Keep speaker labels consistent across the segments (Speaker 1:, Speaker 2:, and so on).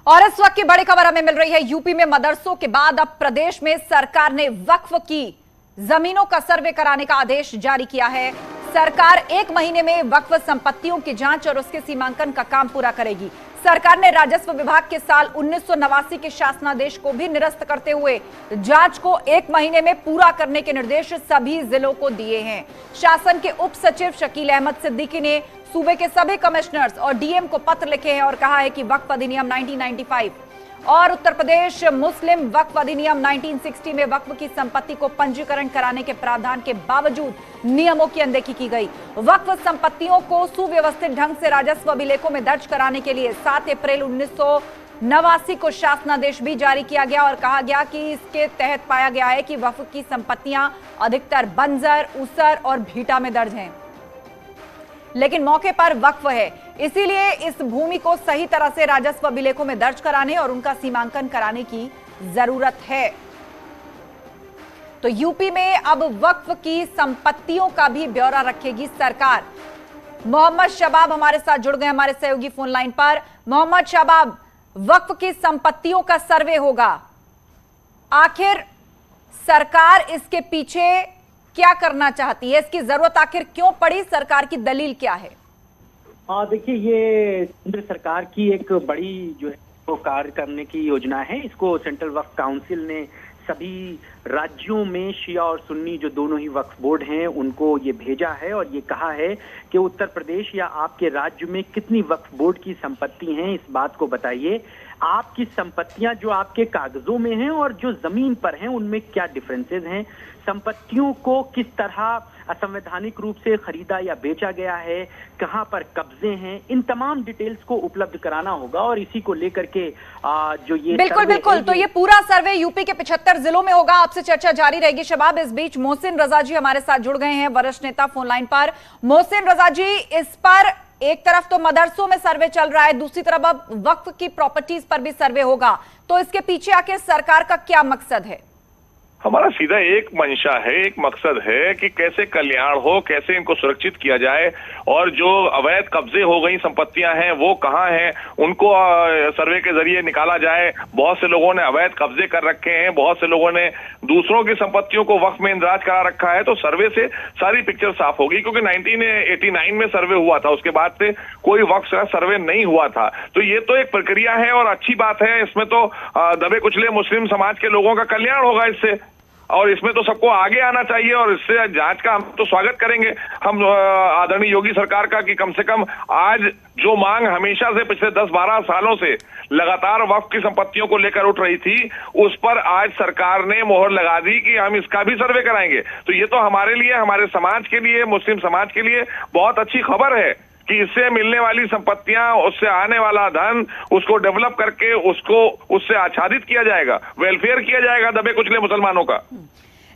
Speaker 1: और इस वक्त की बड़ी खबर हमें मिल रही है। यूपी में मदरसों के बाद अब प्रदेश में सरकार ने वक्फ की जमीनों का सर्वे कराने का आदेश जारी किया है। सरकार 1 महीने में वक्फ संपत्तियों की जांच और उसके सीमांकन का काम पूरा करेगी। सरकार ने राजस्व विभाग के साल 1989 के शासनादेश को भी निरस्त करते हुए जांच को 1 महीने में पूरा करने के निर्देश सभी जिलों को दिए हैं। शासन के उप सचिव शकील अहमद सिद्दीकी ने सूबे के सभी कमिश्नर्स और डीएम को पत्र लिखे हैं और कहा है कि वक्फ अधिनियम 1995 और उत्तर प्रदेश मुस्लिम वक्फ अधिनियम 1960 में वक्फ की संपत्ति को पंजीकरण कराने के प्रावधान के बावजूद नियमों की अनदेखी की गई। वक्फ संपत्तियों को सुव्यवस्थित ढंग से राजस्व अभिलेखों में दर्ज कराने के लिए 7 अप्रैल 1989 को शासनादेश भी जारी किया गया और कहा गया कि इसके तहत पाया गया है कि वक्फ की संपत्तियां अधिकतर बंजर, ऊसर और भीटा में दर्ज हैं, लेकिन मौके पर वक्फ है, इसीलिए इस भूमि को सही तरह से राजस्व अभिलेखों में दर्ज कराने और उनका सीमांकन कराने की जरूरत है। तो यूपी में अब वक्फ की संपत्तियों का भी ब्यौरा रखेगी सरकार। मोहम्मद शबाब हमारे साथ जुड़ गए हमारे सहयोगी फोन लाइन पर। मोहम्मद शबाब, वक्फ की संपत्तियों का सर्वे होगा, आखिर सरकार इसके पीछे क्या करना चाहती है? इसकी जरूरत आखिर क्यों पड़ी? सरकार की दलील क्या है?
Speaker 2: देखिए, ये केंद्र सरकार की एक बड़ी जो है वो कार्य करने की योजना है। इसको सेंट्रल वक्फ काउंसिल ने सभी राज्यों में शिया और सुन्नी जो दोनों ही वक्फ बोर्ड हैं उनको ये भेजा है और ये कहा है कि उत्तर प्रदेश या आपके राज्य में कितनी वक्फ बोर्ड की संपत्ति हैं, इस बात को बताइए। आपकी संपत्तियां जो आपके कागजों में हैं और जो जमीन पर हैं उनमें क्या डिफरेंसेस हैं, संपत्तियों को किस तरह असंवैधानिक रूप से खरीदा या बेचा गया है, कहां पर कब्जे हैं, इन तमाम डिटेल्स को उपलब्ध कराना होगा और इसी को लेकर के जो ये
Speaker 1: बिल्कुल तो ये पूरा सर्वे यूपी के 75 जिलों में होगा। आपसे चर्चा जारी रहेगी शबाब। इस बीच मोहसिन रजा जी हमारे साथ जुड़ गए हैं, वरिष्ठ नेता, फोन लाइन पर। मोहसिन रजा जी, इस पर एक तरफ तो मदरसों में सर्वे चल रहा है, दूसरी तरफ अब वक्फ की प्रॉपर्टीज पर भी सर्वे होगा, तो इसके पीछे आखिर सरकार का क्या मकसद है?
Speaker 3: हमारा सीधा एक मंशा है, एक मकसद है कि कैसे कल्याण हो, कैसे इनको सुरक्षित किया जाए और जो अवैध कब्जे हो गई संपत्तियां हैं वो कहाँ हैं, उनको सर्वे के जरिए निकाला जाए। बहुत से लोगों ने अवैध कब्जे कर रखे हैं, बहुत से लोगों ने दूसरों की संपत्तियों को वक्फ में इंदराज करा रखा है, तो सर्वे से सारी पिक्चर साफ होगी। क्योंकि 1989 में सर्वे हुआ था, उसके बाद से कोई वक्फ का सर्वे नहीं हुआ था। तो ये तो एक प्रक्रिया है और अच्छी बात है। इसमें तो दबे कुचले मुस्लिम समाज के लोगों का कल्याण होगा इससे, और इसमें तो सबको आगे आना चाहिए और इससे जांच का हम तो स्वागत करेंगे हम आदरणीय योगी सरकार का कि कम से कम आज जो मांग हमेशा से पिछले 10-12 सालों से लगातार वक्फ की संपत्तियों को लेकर उठ रही थी, उस पर आज सरकार ने मोहर लगा दी कि हम इसका भी सर्वे कराएंगे। तो ये तो हमारे लिए, हमारे समाज के लिए, मुस्लिम समाज के लिए बहुत अच्छी खबर है कि इससे मिलने वाली संपत्तियां, उससे आने वाला धन, उसको डेवलप करके उसको उससे आच्छादित किया जाएगा, वेलफेयर किया जाएगा दबे कुचले मुसलमानों का।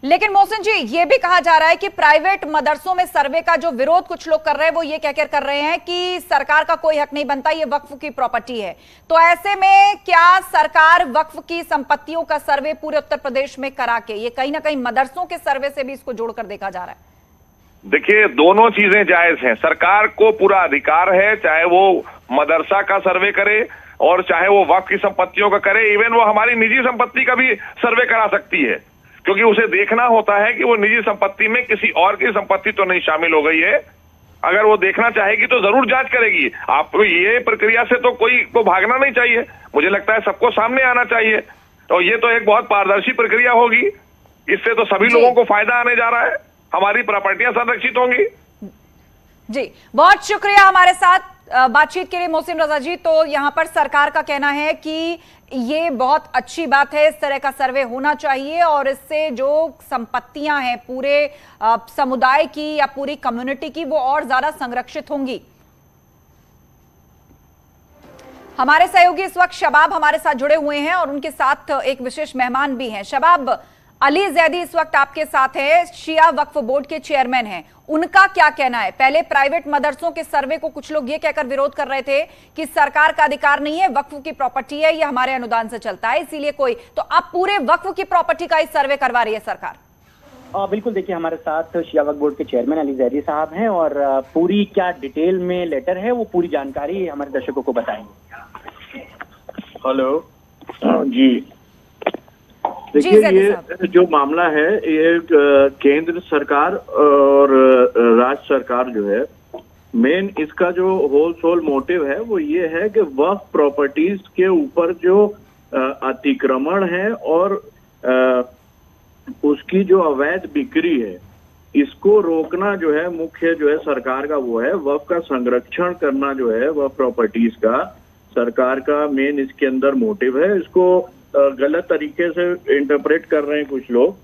Speaker 1: लेकिन मोहसिन जी, ये भी कहा जा रहा है कि प्राइवेट मदरसों में सर्वे का जो विरोध कुछ लोग कर रहे हैं वो ये कहकर कर रहे हैं कि सरकार का कोई हक नहीं बनता, ये वक्फ की प्रॉपर्टी है। तो ऐसे में क्या सरकार वक्फ की संपत्तियों का सर्वे पूरे उत्तर प्रदेश में करा के, ये कहीं ना कहीं मदरसों के सर्वे से भी इसको जोड़कर देखा जा रहा है?
Speaker 3: देखिए, दोनों चीजें जायज हैं। सरकार को पूरा अधिकार है, चाहे वो मदरसा का सर्वे करे और चाहे वो वक्फ की संपत्तियों का करे। इवन वो हमारी निजी संपत्ति का भी सर्वे करा सकती है, क्योंकि उसे देखना होता है कि वो निजी संपत्ति में किसी और की संपत्ति तो नहीं शामिल हो गई है। अगर वो देखना चाहेगी तो जरूर जांच करेगी। आपको ये प्रक्रिया से तो कोई को भागना नहीं चाहिए, मुझे लगता है सबको सामने आना चाहिए। तो ये तो एक बहुत पारदर्शी प्रक्रिया होगी, इससे तो सभी लोगों को फायदा आने जा रहा है, हमारी प्रॉपर्टियां संरक्षित होंगी।
Speaker 1: जी, बहुत शुक्रिया हमारे साथ बातचीत के लिए मोहसिन रजा जी। तो यहां पर सरकार का कहना है कि ये बहुत अच्छी बात है, इस तरह का सर्वे होना चाहिए और इससे जो संपत्तियां हैं पूरे समुदाय की या पूरी कम्युनिटी की, वो और ज्यादा संरक्षित होंगी। हमारे सहयोगी इस वक्त शबाब हमारे साथ जुड़े हुए हैं और उनके साथ एक विशेष मेहमान भी हैं। शबाब, अली जैदी इस वक्त आपके साथ है, शिया वक्फ बोर्ड के चेयरमैन हैं, उनका क्या कहना है? पहले प्राइवेट मदरसों के सर्वे को कुछ लोग ये कहकर विरोध कर रहे थे कि सरकार का अधिकार नहीं है, वक्फ की प्रॉपर्टी है, ये हमारे अनुदान से चलता है, इसीलिए कोई, तो अब पूरे वक्फ की प्रॉपर्टी का ही सर्वे करवा रही है सरकार।
Speaker 2: बिल्कुल, देखिए हमारे साथ शिया वक्फ बोर्ड के चेयरमैन अली जैदी साहब हैं और पूरी क्या डिटेल में लेटर है वो पूरी जानकारी हमारे दर्शकों को बताएंगे।
Speaker 4: हेलो जी, देखिए ये जो मामला है ये केंद्र सरकार और राज्य सरकार जो है, मेन इसका जो होल मोटिव है वो ये है कि वक्फ प्रॉपर्टीज के ऊपर जो अतिक्रमण है और उसकी जो अवैध बिक्री है इसको रोकना जो है मुख्य जो है सरकार का वो है। वक्फ का संरक्षण करना जो है वक्फ प्रॉपर्टीज का सरकार का मेन इसके अंदर मोटिव है। इसको गलत तरीके से इंटरप्रेट कर रहे हैं कुछ लोग।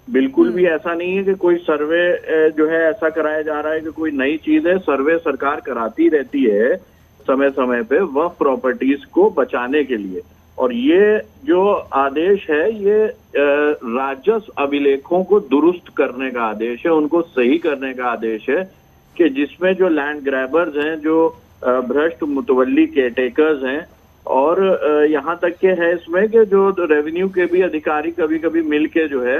Speaker 4: बिल्कुल भी ऐसा नहीं है कि कोई सर्वे जो है ऐसा कराया जा रहा है कि कोई नई चीज है। सर्वे सरकार कराती रहती है समय समय पे वक्फ प्रॉपर्टीज को बचाने के लिए। और ये जो आदेश है ये राजस्व अभिलेखों को दुरुस्त करने का आदेश है, उनको सही करने का आदेश है कि जिसमें जो लैंड ग्रैबर्स हैं, जो भ्रष्ट मुतवल्ली केयरटेकर्स हैं, और यहाँ तक के है इसमें कि जो रेवेन्यू के भी अधिकारी कभी कभी मिलके जो है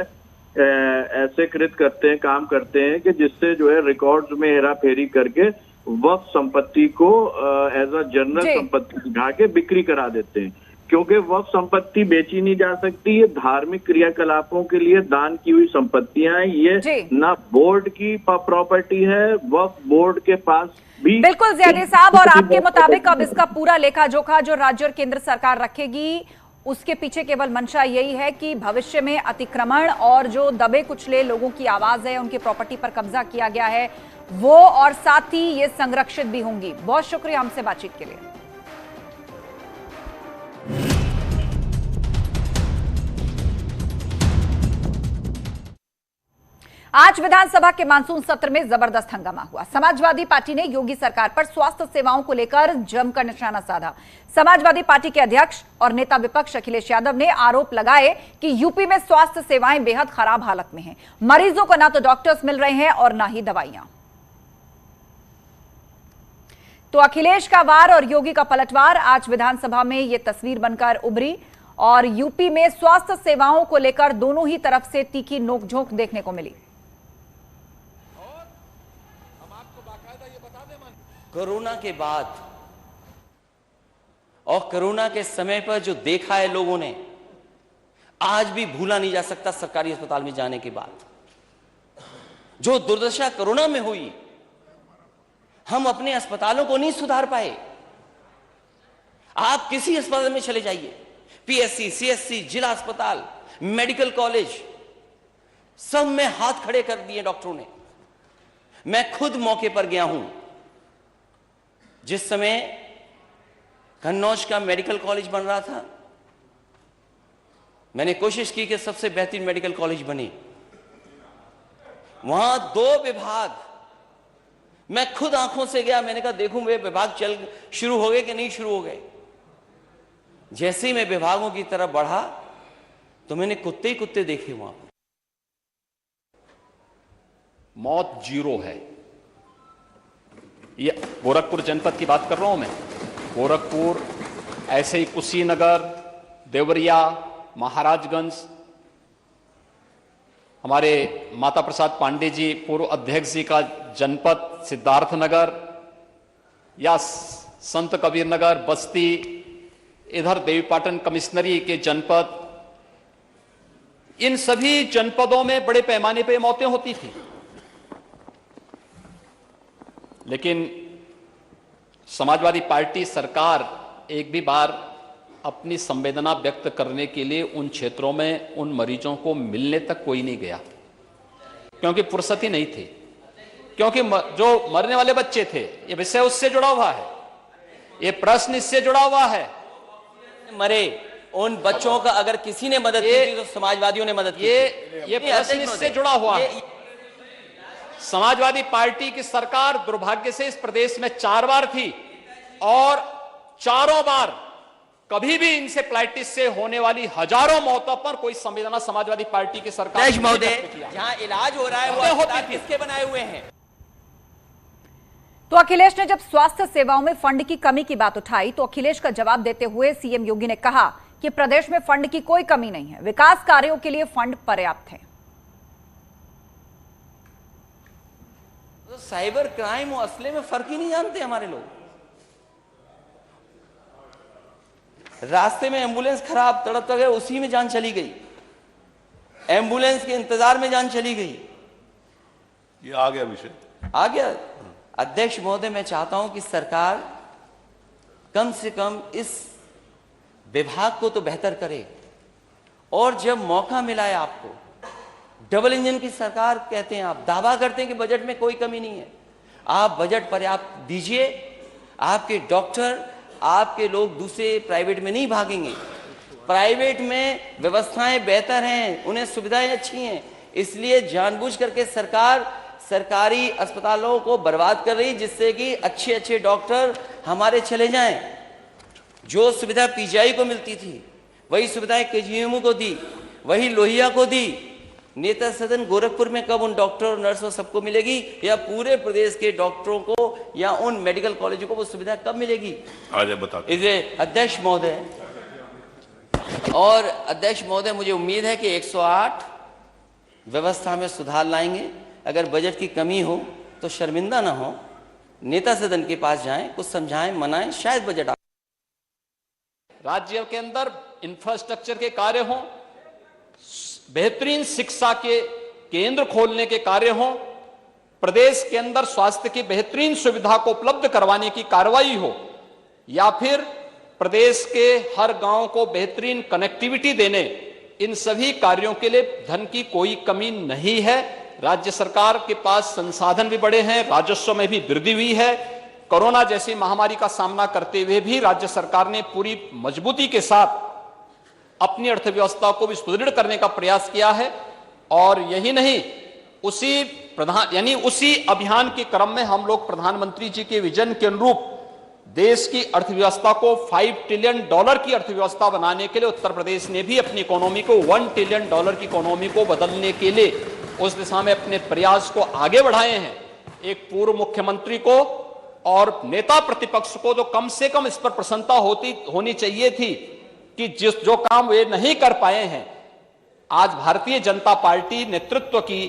Speaker 4: ऐसे कृत करते हैं, काम करते हैं कि जिससे जो है रिकॉर्ड्स में हेरा फेरी करके वक्फ संपत्ति को एज अ जनरल संपत्ति दिखा के बिक्री करा देते हैं। क्योंकि वक्फ संपत्ति बेची नहीं जा सकती, ये धार्मिक क्रियाकलापों के लिए दान की हुई संपत्तियां हैं। ये ना बोर्ड की प्रॉपर्टी है, वक्फ बोर्ड के पास भी।
Speaker 1: बिल्कुल ज़ियादी साहब, और आपके मुताबिक अब इसका पूरा लेखा जोखा जो राज्य और केंद्र सरकार रखेगी, उसके पीछे केवल मंशा यही है कि भविष्य में अतिक्रमण और जो दबे कुचले लोगों की आवाज है, उनकी प्रॉपर्टी पर कब्जा किया गया है वो, और साथ ही ये संरक्षित भी होंगी। बहुत शुक्रिया हमसे बातचीत के लिए। आज विधानसभा के मानसून सत्र में जबरदस्त हंगामा हुआ। समाजवादी पार्टी ने योगी सरकार पर स्वास्थ्य सेवाओं को लेकर जमकर निशाना साधा। समाजवादी पार्टी के अध्यक्ष और नेता विपक्ष अखिलेश यादव ने आरोप लगाए कि यूपी में स्वास्थ्य सेवाएं बेहद खराब हालत में हैं। मरीजों को ना तो डॉक्टर्स मिल रहे हैं और ना ही दवाइयां। तो अखिलेश का वार और योगी का पलटवार आज विधानसभा में यह तस्वीर बनकर उभरी, और यूपी में स्वास्थ्य सेवाओं को लेकर दोनों ही तरफ से तीखी नोकझोंक देखने को मिली।
Speaker 5: कोरोना के बाद और कोरोना के समय पर जो देखा है लोगों ने, आज भी भूला नहीं जा सकता। सरकारी अस्पताल में जाने के बाद जो दुर्दशा कोरोना में हुई, हम अपने अस्पतालों को नहीं सुधार पाए। आप किसी अस्पताल में चले जाइए, पीएससी, सीएससी, जिला अस्पताल, मेडिकल कॉलेज, सब में हाथ खड़े कर दिए डॉक्टरों ने। मैं खुद मौके पर गया हूं जिस समय कन्नौज का मेडिकल कॉलेज बन रहा था। मैंने कोशिश की कि सबसे बेहतरीन मेडिकल कॉलेज बने। वहां 2 विभाग, मैं खुद आंखों से गया, मैंने कहा देखूं वे विभाग चल शुरू हो गए कि नहीं शुरू हो गए। जैसे ही मैं विभागों की तरफ बढ़ा तो मैंने कुत्ते ही कुत्ते देखे वहां।
Speaker 6: मौत 0 है। ये गोरखपुर जनपद की बात कर रहा हूं मैं। गोरखपुर, ऐसे ही कुशीनगर, देवरिया, महाराजगंज, हमारे माता प्रसाद पांडे जी पूर्व अध्यक्ष जी का जनपद सिद्धार्थनगर, या संत कबीर नगर, बस्ती, इधर देवीपाटन कमिश्नरी के जनपद, इन सभी जनपदों में बड़े पैमाने पर मौतें होती थी। लेकिन समाजवादी पार्टी सरकार एक भी बार अपनी संवेदना व्यक्त करने के लिए उन क्षेत्रों में उन मरीजों को मिलने तक कोई नहीं गया, क्योंकि फुर्सत ही नहीं थी। क्योंकि जो मरने वाले बच्चे थे, ये विषय उससे जुड़ा हुआ है, ये प्रश्न इससे जुड़ा हुआ है।
Speaker 5: मरे उन बच्चों का अगर किसी ने मदद की थी तो समाजवादियों ने मदद की।
Speaker 6: ये प्रश्न इससे जुड़ा हुआ है। समाजवादी पार्टी की सरकार दुर्भाग्य से इस प्रदेश में 4 बार थी, और चारों बार कभी भी इंसेफ्लाइटिस से होने वाली हजारों मौतों पर कोई संवेदना समाजवादी पार्टी की सरकार
Speaker 5: जहां इलाज हो रहा है वो अस्पताल किसके बनाए हुए हैं।
Speaker 1: तो अखिलेश ने जब स्वास्थ्य सेवाओं में फंड की कमी की बात उठाई तो अखिलेश का जवाब देते हुए सीएम योगी ने कहा कि प्रदेश में फंड की कोई कमी नहीं है, विकास कार्यों के लिए फंड पर्याप्त है।
Speaker 5: तो साइबर क्राइम और असले में फर्क ही नहीं जानते हमारे लोग। रास्ते में एम्बुलेंस खराब, तड़प गए, उसी में जान चली गई, एम्बुलेंस के इंतजार में जान चली गई।
Speaker 7: ये आ गया विषय,
Speaker 5: आ गया। अध्यक्ष महोदय, मैं चाहता हूं कि सरकार कम से कम इस विभाग को तो बेहतर करे, और जब मौका मिला है आपको, डबल इंजन की सरकार कहते हैं आप, दावा करते हैं कि बजट में कोई कमी नहीं है, आप बजट पर्याप्त दीजिए, आपके डॉक्टर, आपके लोग दूसरे प्राइवेट में नहीं भागेंगे। प्राइवेट में व्यवस्थाएं बेहतर हैं, उन्हें सुविधाएं अच्छी हैं, इसलिए जानबूझ करके सरकार सरकारी अस्पतालों को बर्बाद कर रही, जिससे कि अच्छे अच्छे डॉक्टर हमारे चले जाएं। जो सुविधा पीजीआई को मिलती थी वही सुविधाएं केजीएमयू को दी, वही लोहिया को दी। नेता सदन गोरखपुर में कब उन डॉक्टर और नर्सों सबको मिलेगी, या पूरे प्रदेश के डॉक्टरों को या उन मेडिकल कॉलेजों को वो सुविधा कब मिलेगी?
Speaker 7: आज बता।
Speaker 5: इसलिए अध्यक्ष महोदय और अध्यक्ष महोदय, मुझे उम्मीद है कि 108 व्यवस्था में सुधार लाएंगे। अगर बजट की कमी हो तो शर्मिंदा ना हो, नेता सदन के पास जाएं, कुछ समझाएं, मनाएं, शायद बजट।
Speaker 6: राज्य के अंदर इंफ्रास्ट्रक्चर के कार्य हों, बेहतरीन शिक्षा के केंद्र खोलने के कार्य हों, प्रदेश के अंदर स्वास्थ्य की बेहतरीन सुविधा को उपलब्ध करवाने की कार्रवाई हो, या फिर प्रदेश के हर गांव को बेहतरीन कनेक्टिविटी देने, इन सभी कार्यों के लिए धन की कोई कमी नहीं है। राज्य सरकार के पास संसाधन भी बड़े हैं, राजस्व में भी वृद्धि हुई है। कोरोना जैसी महामारी का सामना करते हुए भी राज्य सरकार ने पूरी मजबूती के साथ अपनी अर्थव्यवस्था को भी सुदृढ़ करने का प्रयास किया है। और यही नहीं, उसी अभियान के क्रम में हम लोग प्रधानमंत्री जी के विजन के अनुरूप देश की अर्थव्यवस्था को $5 ट्रिलियन की अर्थव्यवस्था बनाने के लिए उत्तर प्रदेश ने भी अपनी इकोनॉमी को $1 ट्रिलियन की इकोनॉमी को बदलने के लिए उस दिशा में अपने प्रयास को आगे बढ़ाए हैं। एक पूर्व मुख्यमंत्री को और नेता प्रतिपक्ष को तो कम से कम इस पर प्रसन्नता होनी चाहिए थी कि जो काम वे नहीं कर पाए हैं, आज भारतीय जनता पार्टी नेतृत्व की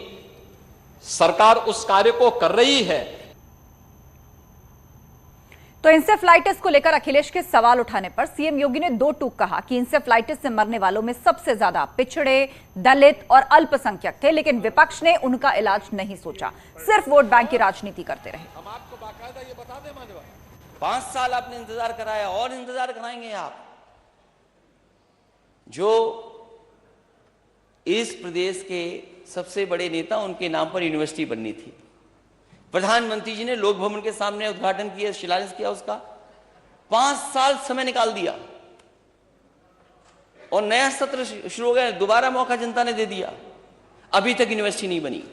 Speaker 6: सरकार उस कार्य को कर रही है।
Speaker 1: तो इंसेफ्लाइटिस को लेकर अखिलेश के सवाल उठाने पर सीएम योगी ने दो टूक कहा कि इंसेफ्लाइटिस से मरने वालों में सबसे ज्यादा पिछड़े, दलित और अल्पसंख्यक थे, लेकिन विपक्ष ने उनका इलाज नहीं सोचा, सिर्फ वोट बैंक की राजनीति करते रहे।
Speaker 7: हम आपको बाकायदा ये बता दें मानवा,
Speaker 5: 5 साल आपने इंतजार कराया और इंतजार कराएंगे आप। जो इस प्रदेश के सबसे बड़े नेता, उनके नाम पर यूनिवर्सिटी बननी थी, प्रधानमंत्री जी ने लोक भवन के सामने उद्घाटन किया, शिलान्यास किया उसका, 5 साल समय निकाल दिया और नया सत्र शुरू हो गया, दोबारा मौका जनता ने दे दिया, अभी तक यूनिवर्सिटी नहीं बनी।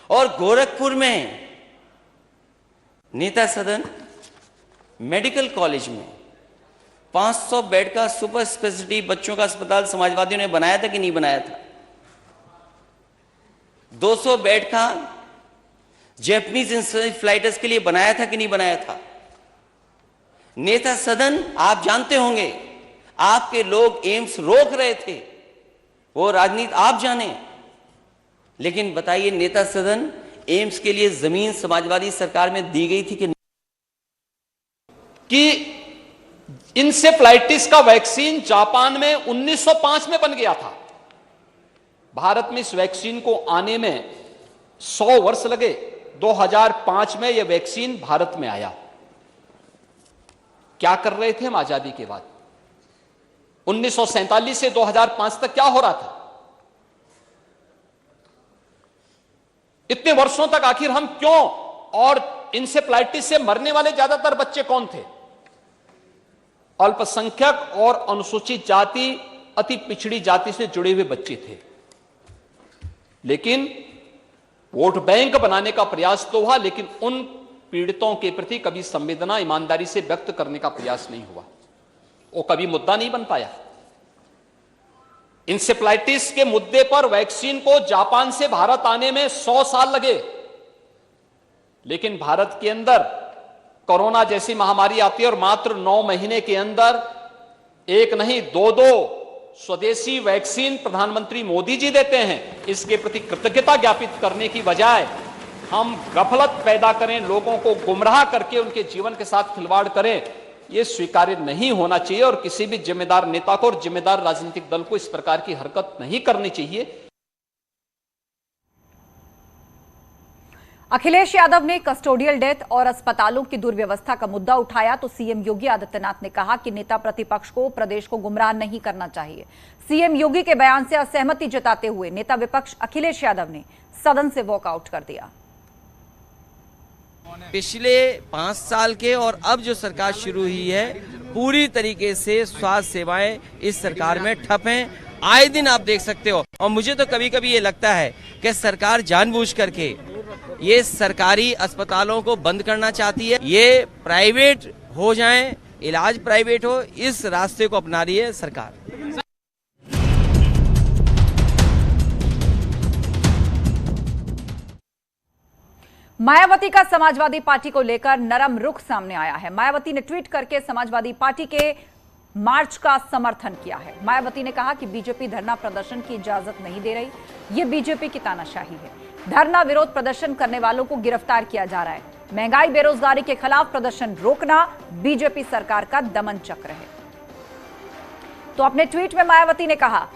Speaker 5: और गोरखपुर में नेता सदन मेडिकल कॉलेज में 500 बेड का सुपर स्पेशलिटी बच्चों का अस्पताल समाजवादियों ने बनाया था कि नहीं बनाया था? 200 बेड का जैपनीज इंसेफ्लाइटिस के लिए बनाया था कि नहीं बनाया था? नेता सदन, आप जानते होंगे, आपके लोग एम्स रोक रहे थे, वो राजनीति आप जाने, लेकिन बताइए नेता सदन, एम्स के लिए जमीन समाजवादी सरकार में दी गई थी कि नहीं?
Speaker 6: कि इंसेफ्लाइटिस का वैक्सीन जापान में 1905 में बन गया था। भारत में इस वैक्सीन को आने में 100 वर्ष लगे। 2005 में यह वैक्सीन भारत में आया। क्या कर रहे थे हम आजादी के बाद? 1947 से 2005 तक क्या हो रहा था? इतने वर्षों तक आखिर हम क्यों, और इंसेफ्लाइटिस से मरने वाले ज्यादातर बच्चे कौन थे? अल्पसंख्यक और अनुसूचित जाति, अति पिछड़ी जाति से जुड़े हुए बच्चे थे। लेकिन वोट बैंक बनाने का प्रयास तो हुआ, लेकिन उन पीड़ितों के प्रति कभी संवेदना ईमानदारी से व्यक्त करने का प्रयास नहीं हुआ। वो कभी मुद्दा नहीं बन पाया। इंसेफ्लाइटिस के मुद्दे पर वैक्सीन को जापान से भारत आने में 100 साल लगे, लेकिन भारत के अंदर कोरोना जैसी महामारी आती है और मात्र 9 महीने के अंदर एक नहीं 2 स्वदेशी वैक्सीन प्रधानमंत्री मोदी जी देते हैं। इसके प्रति कृतज्ञता ज्ञापित करने की बजाय हम गफलत पैदा करें, लोगों को गुमराह करके उनके जीवन के साथ खिलवाड़ करें, ये स्वीकार्य नहीं होना चाहिए और किसी भी जिम्मेदार नेता को और जिम्मेदार राजनीतिक दल को इस प्रकार की हरकत नहीं करनी चाहिए।
Speaker 1: अखिलेश यादव ने कस्टोडियल डेथ और अस्पतालों की दुर्व्यवस्था का मुद्दा उठाया तो सीएम योगी आदित्यनाथ ने कहा कि नेता प्रतिपक्ष को प्रदेश को गुमराह नहीं करना चाहिए। सीएम योगी के बयान से असहमति जताते हुए नेता विपक्ष अखिलेश यादव ने सदन से वॉकआउट कर दिया।
Speaker 8: पिछले 5 साल के और अब जो सरकार शुरू हुई है, पूरी तरीके से स्वास्थ्य सेवाएं इस सरकार में ठप हैं। आए दिन आप देख सकते हो, और मुझे तो कभी कभी ये लगता है कि सरकार जानबूझ करके ये सरकारी अस्पतालों को बंद करना चाहती है, ये प्राइवेट हो जाएं, इलाज प्राइवेट हो, इस रास्ते को अपना रही है सरकार।
Speaker 1: मायावती का समाजवादी पार्टी को लेकर नरम रुख सामने आया है। मायावती ने ट्वीट करके समाजवादी पार्टी के मार्च का समर्थन किया है। मायावती ने कहा कि बीजेपी धरना प्रदर्शन की इजाजत नहीं दे रही, ये बीजेपी की तानाशाही है। धरना विरोध प्रदर्शन करने वालों को गिरफ्तार किया जा रहा है। महंगाई बेरोजगारी के खिलाफ प्रदर्शन रोकना बीजेपी सरकार का दमन चक्र है। तो अपने ट्वीट में मायावती ने कहा,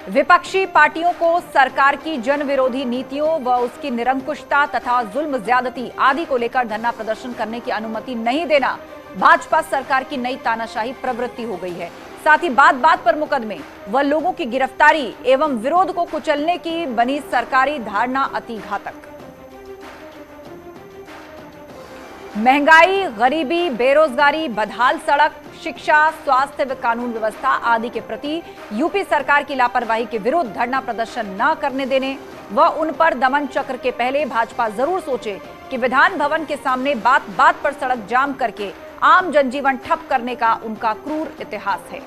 Speaker 1: विपक्षी पार्टियों को सरकार की जन विरोधी नीतियों व उसकी निरंकुशता तथा जुल्म ज्यादती आदि को लेकर धरना प्रदर्शन करने की अनुमति नहीं देना भाजपा सरकार की नई तानाशाही प्रवृत्ति हो गई है। साथ ही बात बात पर मुकदमे व लोगों की गिरफ्तारी एवं विरोध को कुचलने की बनी सरकारी धारणा अति घातक। महंगाई, गरीबी, बेरोजगारी, बदहाल सड़क, शिक्षा, स्वास्थ्य व कानून व्यवस्था आदि के प्रति यूपी सरकार की लापरवाही के विरुद्ध धरना प्रदर्शन न करने देने व उन पर दमन चक्र के पहले भाजपा जरूर सोचे कि विधान भवन के सामने बात बात पर सड़क जाम करके आम जनजीवन ठप करने का उनका क्रूर इतिहास है।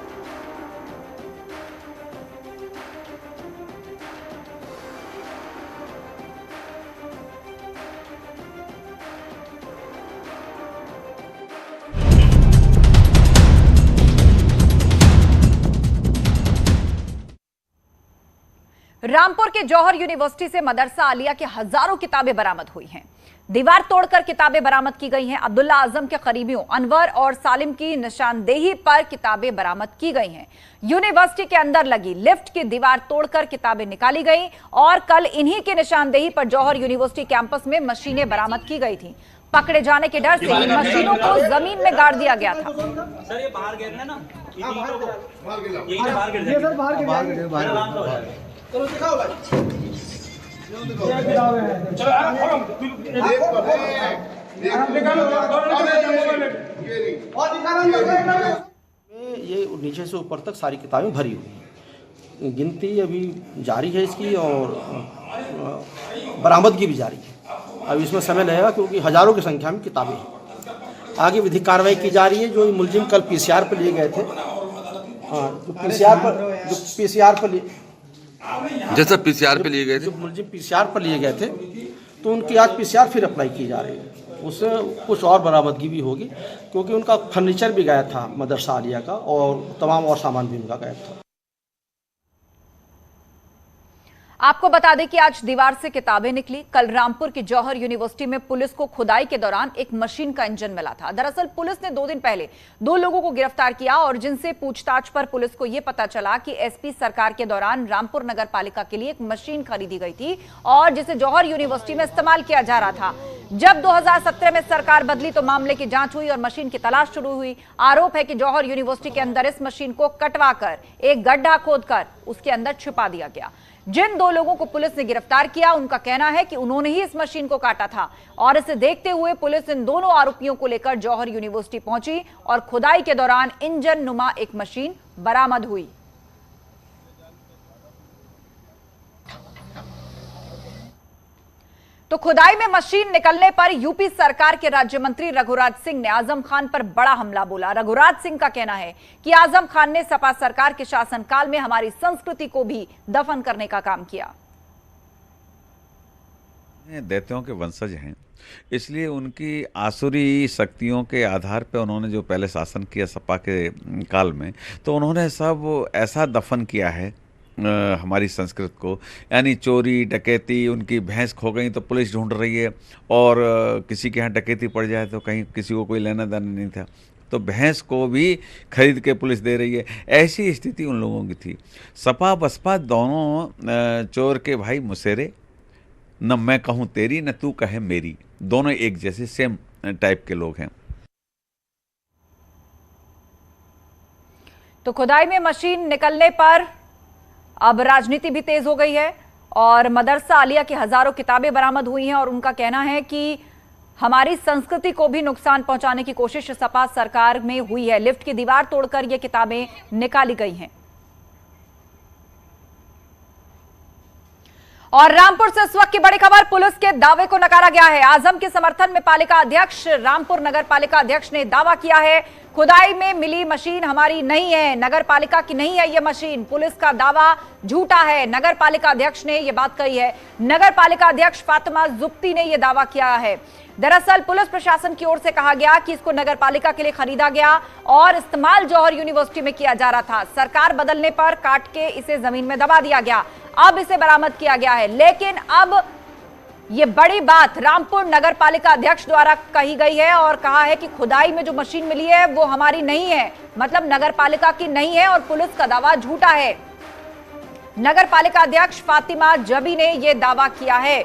Speaker 1: रामपुर के जौहर यूनिवर्सिटी से मदरसा आलिया की हजारों किताबें बरामद हुई हैं। दीवार तोड़कर किताबें बरामद की गई हैं। अब्दुल्ला आजम के करीबियों अनवर और सालिम की निशानदेही पर किताबें बरामद की गई हैं। यूनिवर्सिटी के अंदर लगी लिफ्ट की दीवार तोड़कर किताबें निकाली गई और कल इन्हीं की निशानदेही पर जौहर यूनिवर्सिटी कैंपस में मशीनें बरामद की गई थी। पकड़े जाने के डर से इन मशीनों को जमीन में गाड़ दिया गया था।
Speaker 9: सर ये बाहर गिर ना, चलो दिखाओ भाई,
Speaker 10: ये नीचे से ऊपर तक सारी किताबें भरी हुई हैं। गिनती अभी जारी है इसकी और बरामदगी भी जारी है। अब इसमें समय लगेगा क्योंकि हजारों की संख्या में किताबें हैं। आगे विधिक कार्रवाई की जा रही है। जो मुलजिम कल पीसीआर पर लिए गए थे, हाँ, जो पीसीआर पर
Speaker 11: जैसा पीसीआर पे लिए गए थे,
Speaker 10: जो मुलजिम पीसीआर पर लिए गए थे, तो उनकी आज पीसीआर फिर अप्लाई की जा रही है। उससे कुछ और बरामदगी भी होगी क्योंकि उनका फर्नीचर भी गया था मदरसा आलिया का और तमाम और सामान भी उनका गायब था।
Speaker 1: आपको बता दें कि आज दीवार से किताबें निकली। कल रामपुर की जौहर यूनिवर्सिटी में पुलिस को खुदाई के दौरान एक मशीन का इंजन मिला था। दरअसल पुलिस ने 2 दिन पहले 2 लोगों को गिरफ्तार किया और जिनसे पूछताछ पर पुलिस को यह पता चला कि एसपी सरकार के दौरान रामपुर नगर पालिका के लिए एक मशीन खरीदी गई थी और जिसे जौहर यूनिवर्सिटी में इस्तेमाल किया जा रहा था। जब 2017 में सरकार बदली तो मामले की जांच हुई और मशीन की तलाश शुरू हुई। आरोप है कि जौहर यूनिवर्सिटी के अंदर इस मशीन को कटवाकर एक गड्ढा खोदकर उसके अंदर छिपा दिया गया। जिन 2 लोगों को पुलिस ने गिरफ्तार किया उनका कहना है कि उन्होंने ही इस मशीन को काटा था और इसे देखते हुए पुलिस इन दोनों आरोपियों को लेकर जौहर यूनिवर्सिटी पहुंची और खुदाई के दौरान इंजन नुमा एक मशीन बरामद हुई। तो खुदाई में मशीन निकलने पर यूपी सरकार के राज्य मंत्री रघुराज सिंह ने आजम खान पर बड़ा हमला बोला। रघुराज सिंह का कहना है कि आजम खान ने सपा सरकार के शासनकाल में हमारी संस्कृति को भी दफन करने का काम किया।
Speaker 12: दैत्यों के वंशज हैं, इसलिए उनकी आसुरी शक्तियों के आधार पर उन्होंने जो पहले शासन किया सपा के काल में, तो उन्होंने सब ऐसा दफन किया है हमारी संस्कृति को, यानी चोरी डकैती। उनकी भैंस खो गई तो पुलिस ढूंढ रही है और किसी के यहाँ डकैती पड़ जाए तो कहीं किसी को कोई लेना देना नहीं था। तो भैंस को भी खरीद के पुलिस दे रही है। ऐसी स्थिति उन लोगों की थी। सपा बसपा दोनों चोर के भाई मुसेरे, न मैं कहूँ तेरी न तू कहे मेरी, दोनों एक जैसे सेम टाइप के लोग हैं।
Speaker 1: तो खुदाई में मशीन निकलने पर अब राजनीति भी तेज हो गई है और मदरसा आलिया की हजारों किताबें बरामद हुई हैं और उनका कहना है कि हमारी संस्कृति को भी नुकसान पहुंचाने की कोशिश सपा सरकार में हुई है। लिफ्ट की दीवार तोड़कर ये किताबें निकाली गई हैं। और रामपुर से इस वक्त की बड़ी खबर, पुलिस के दावे को नकारा गया है। आजम के समर्थन में पालिका अध्यक्ष, रामपुर नगर पालिका अध्यक्ष ने दावा किया है खुदाई में मिली मशीन हमारी नहीं है, नगर पालिका की नहीं है ये मशीन। पुलिस का दावा झूठा है, नगर पालिका अध्यक्ष ने ये बात कही है। नगर पालिका अध्यक्ष फातिमा जुफ्ती ने यह दावा किया है। दरअसल पुलिस प्रशासन की ओर से कहा गया कि इसको नगर पालिका के लिए खरीदा गया और इस्तेमाल जौहर यूनिवर्सिटी में किया जा रहा था। सरकार बदलने पर काट के इसे जमीन में दबा दिया गया, अब इसे बरामद किया गया है। लेकिन अब ये बड़ी बात रामपुर नगर पालिका अध्यक्ष द्वारा कही गई है और कहा है कि खुदाई में जो मशीन मिली है वो हमारी नहीं है, मतलब नगर पालिका की नहीं है और पुलिस का दावा झूठा है। नगर पालिका अध्यक्ष फातिमा जबी ने यह दावा किया है।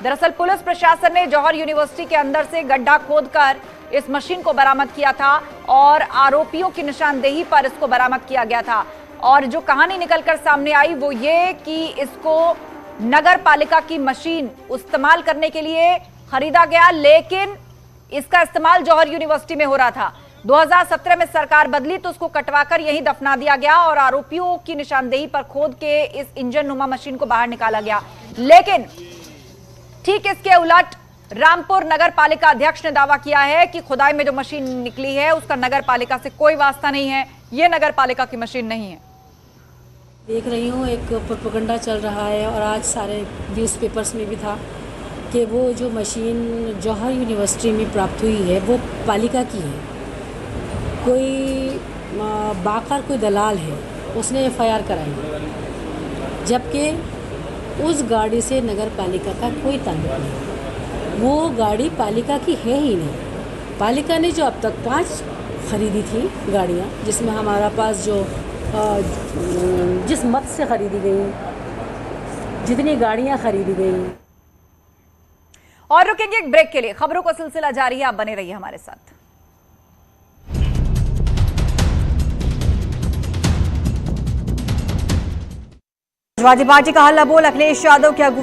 Speaker 1: दरअसल पुलिस प्रशासन ने जौहर यूनिवर्सिटी के अंदर से गड्ढा खोदकर इस मशीन को बरामद किया था और आरोपियों की निशानदेही पर इसको बरामद किया गया था। और जो कहानी निकलकर सामने आई वो ये कि इसको नगर पालिका की मशीन इस्तेमाल करने के लिए खरीदा गया, लेकिन इसका इस्तेमाल जौहर यूनिवर्सिटी में हो रहा था। 2017 में सरकार बदली तो उसको कटवाकर यहीं दफना दिया गया और आरोपियों की निशानदेही पर खोद के इस इंजन नुमा मशीन को बाहर निकाला गया। लेकिन ठीक इसके उलट रामपुर नगर पालिका अध्यक्ष ने दावा किया है कि खुदाई में जो मशीन निकली है उसका नगर पालिका से कोई वास्ता नहीं है, ये नगर पालिका की मशीन नहीं है।
Speaker 13: देख रही हूँ एक प्रोपेगेंडा चल रहा है और आज सारे न्यूज़पेपर्स में भी था कि वो जो मशीन जौहर यूनिवर्सिटी में प्राप्त हुई है वो पालिका की है। कोई बाकर कोई दलाल है, उसने FIR कराई, जबकि उस गाड़ी से नगर पालिका का कोई ताल्लुक नहीं। वो गाड़ी पालिका की है ही नहीं। पालिका ने जो अब तक 5 खरीदी थी गाड़ियाँ, जिसमें हमारा पास जो जिस मत से खरीदी गई, जितनी गाड़ियाँ खरीदी गई।
Speaker 1: और रुकेंगे एक ब्रेक के लिए, खबरों का सिलसिला जारी है, आप बने रहिए हमारे साथ।
Speaker 14: समाजवादी पार्टी का हल्ला बोल अखिलेश यादव की अगुवाई